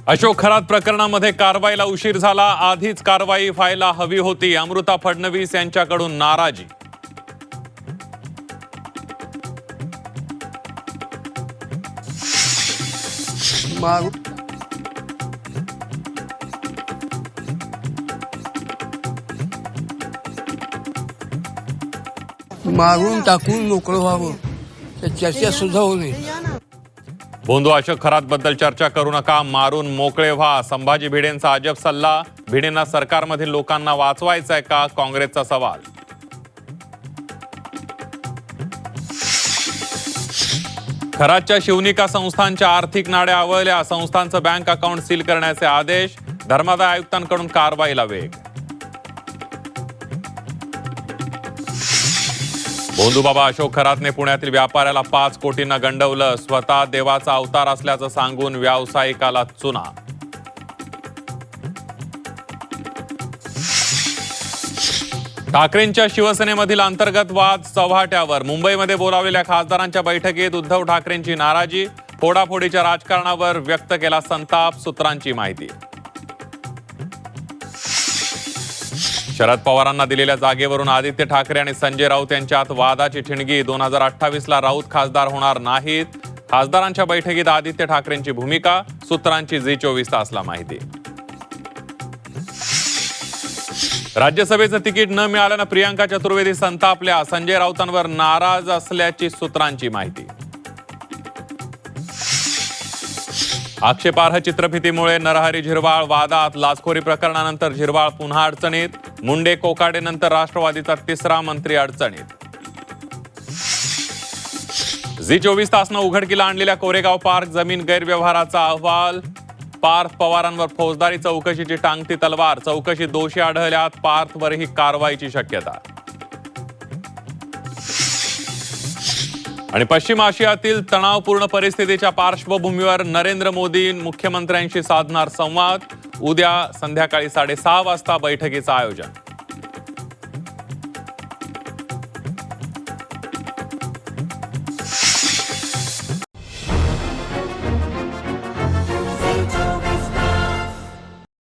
अशोक खरात प्रकरणामध्ये कारवाईला उशीर झाला. आधीच कारवाई व्हायला हवी होती. अमृता फडणवीस यांच्याकडून नाराजी. मारून टाकून मोकळं व्हावं, चर्चा सुद्धा होऊ नये. बोंधू अशोक खरात बद्दल चर्चा करू नका, मारून मोकळे व्हा. संभाजी भिडेंचा अजब सल्ला. भिडेंना सरकारमधील लोकांना वाचवायचंय का? काँग्रेसचा सवाल. खरातच्या शिवनिका संस्थांच्या आर्थिक नाड्या आवळल्या. संस्थांचं बँक अकाउंट सील करण्याचे आदेश. धर्मादाय आयुक्तांकडून कारवाईला वेग. बोंधूबाबा अशोक खरातने पुण्यातील व्यापाऱ्याला 5 कोटींना गंडवलं. स्वतः देवाचा अवतार असल्याचं सांगून व्यावसायिकाला चुना. ठाकरेंच्या शिवसेनेमधील अंतर्गत वाद चव्हाट्यावर. मुंबईमध्ये बोलावलेल्या खासदारांच्या बैठकीत उद्धव ठाकरेंची नाराजी. फोडाफोडीच्या राजकारणावर व्यक्त केला संताप. सूत्रांची माहिती. शरद पवारांना दिलेल्या जागेवरून आदित्य ठाकरे आणि संजय राऊत यांच्यात वादाची ठिणगी. 2028ला राऊत खासदार होणार नाहीत. खासदारांच्या बैठकीत आदित्य ठाकरेंची भूमिका. सूत्रांची झी24 तासला माहिती. राज्यसभेचं तिकीट न मिळाल्यानं प्रियांका चतुर्वेदी संतापल्या. संजय राऊतांवर नाराज असल्याची सूत्रांची माहिती. आक्षेपार्ह चित्रफितीमुळे नरहरी झिरवाळ वादात. लाचखोरी प्रकरणानंतर झिरवाळ पुन्हा अडचणीत. मुंडे कोकाडेनंतर राष्ट्रवादीचा तिसरा मंत्री अडचणीत. झी24 तासनं उघडकीला आणलेल्या कोरेगाव पार्क जमीन गैरव्यवहाराचा अहवाल. पार्थ पवारांवर फौजदारी चौकशीची टांगती तलवार. चौकशी दोषी आढळल्यात पार्थवरही कारवाईची शक्यता. आणि पश्चिम आशियातील तणावपूर्ण परिस्थितीच्या पार्श्वभूमीवर नरेंद्र मोदी मुख्यमंत्र्यांशी साधणार संवाद. उद्या संध्याकाळी 6:30 वाजता बैठकीचं आयोजन.